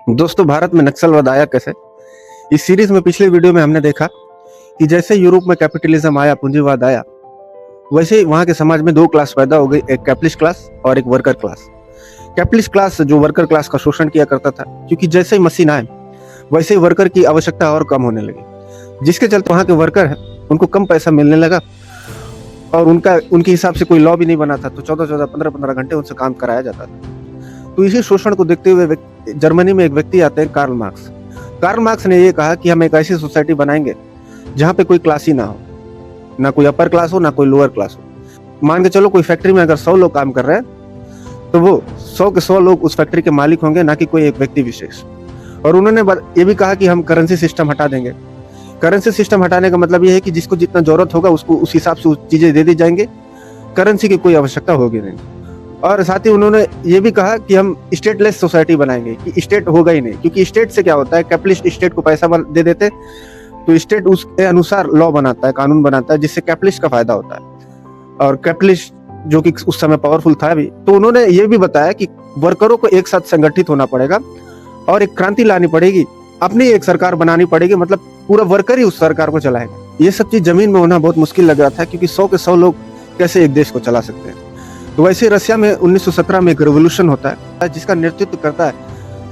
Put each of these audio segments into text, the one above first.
दोस्तों, भारत में नक्सलवाद आया कैसे? इस सीरीज में पिछले वीडियो में हमने देखा कि जैसे यूरोप में कैपिटलिज्म आया, पूंजीवाद आया, वैसे ही वहाँ के समाज में दो क्लास पैदा हो गई, एक कैपिटलिस्ट क्लास और एक वर्कर क्लास। कैपिटलिस्ट क्लास जो वर्कर क्लास का शोषण किया करता था, क्योंकि जैसे ही मशीन आए वैसे ही वर्कर की आवश्यकता और कम होने लगी, जिसके चलते वहाँ के वर्कर हैं उनको कम पैसा मिलने लगा और उनके हिसाब से कोई लॉ भी नहीं बना था, तो 14-14, 15-15 घंटे उनसे काम कराया जाता था। तो इसी शोषण को देखते हुए जर्मनी में एक व्यक्ति आते हैं, कार्ल मार्क्स। कार्ल मार्क्स ने ये कहा कि हम एक ऐसी सोसाइटी बनाएंगे जहाँ पे कोई क्लास ही ना हो, ना कोई अपर क्लास हो, ना कोई लोअर क्लास हो। मान के चलो कोई फैक्ट्री में अगर 100 लोग काम कर रहे हैं तो वो 100 के 100 लोग उस फैक्ट्री के मालिक होंगे, ना कि कोई एक व्यक्ति विशेष। और उन्होंने ये भी कहा कि हम करेंसी सिस्टम हटा देंगे। करेंसी सिस्टम हटाने का मतलब ये है कि जिसको जितना जरूरत होगा उसको उस हिसाब से चीजें दे दी जाएंगे, करेंसी की कोई आवश्यकता होगी नहीं। और साथ ही उन्होंने ये भी कहा कि हम स्टेटलेस सोसाइटी बनाएंगे, कि स्टेट होगा ही नहीं, क्योंकि स्टेट से क्या होता है, कैपिटलिस्ट स्टेट को पैसा दे देते तो स्टेट उसके अनुसार लॉ बनाता है, कानून बनाता है, जिससे कैपिटलिस्ट का फायदा होता है। और कैपिटलिस्ट जो कि उस समय पावरफुल था भी, तो उन्होंने ये भी बताया कि वर्करों को एक साथ संगठित होना पड़ेगा और एक क्रांति लानी पड़ेगी, अपनी एक सरकार बनानी पड़ेगी, मतलब पूरा वर्कर ही उस सरकार को चलाएगा। ये सब चीज जमीन में होना बहुत मुश्किल लग रहा था, क्योंकि 100 के 100 लोग कैसे एक देश को चला सकते हैं। तो वैसे रशिया में 1917 में एक रेवोल्यूशन होता है जिसका नेतृत्व करता है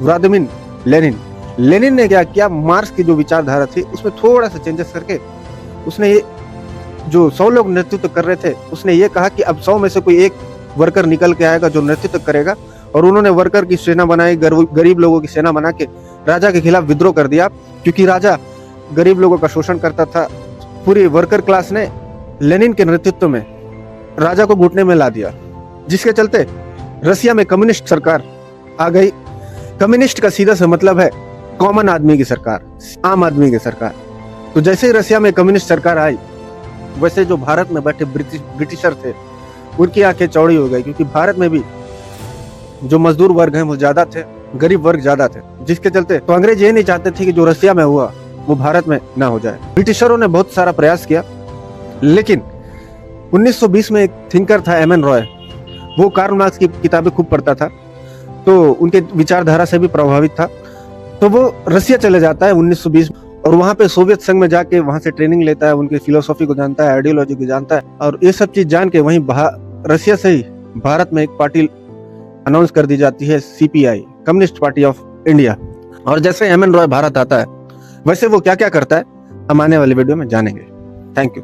व्लादिमीर लेनिन। लेनिन ने क्या किया, मार्क्स की जो विचारधारा थी उसमें थोड़ा सा चेंजेस करके उसने ये जो 100 लोग नेतृत्व कर रहे थे, उसने ये कहा कि अब 100 में से कोई एक वर्कर निकल के आएगा जो नेतृत्व करेगा। और उन्होंने वर्कर की सेना बनाई, गरीब लोगों की सेना बना के राजा के खिलाफ विद्रोह कर दिया, क्योंकि राजा गरीब लोगों का शोषण करता था। पूरी वर्कर क्लास ने लेनिन के नेतृत्व में राजा को घुटने में ला दिया, जिसके चलते रशिया में कम्युनिस्ट सरकार आ गई। कम्युनिस्ट का सीधा सा मतलब है कॉमन आदमी की सरकार, आम आदमी की सरकार। तो जैसे ही रशिया में कम्युनिस्ट सरकार आई, वैसे जो भारत में बैठे ब्रिटिशर थे उनकी आंखें चौड़ी हो गई, क्योंकि भारत में भी जो मजदूर वर्ग हैं वो ज्यादा थे, गरीब वर्ग ज्यादा थे, जिसके चलते तो अंग्रेज ये नहीं चाहते थे कि जो रशिया में हुआ वो भारत में ना हो जाए। ब्रिटिशरों ने बहुत सारा प्रयास किया, लेकिन 1920 में एक थिंकर था एमएन रॉय, वो कार्ल मार्क्स की किताबें खूब पढ़ता था, तो उनके विचारधारा से भी प्रभावित था। तो वो रसिया चले जाता है 1920 और वहां पे सोवियत संघ में जाके वहां से ट्रेनिंग लेता है, उनकी फिलोसॉफी को जानता है, आइडियोलॉजी को जानता है। और ये सब चीज जान के वहीं रसिया से ही भारत में एक पार्टी अनाउंस कर दी जाती है, CPI, communist party of India. और जैसे एमएन रॉय भारत आता है, वैसे वो क्या क्या करता है हम आने वाले वीडियो में जानेंगे। Thank you.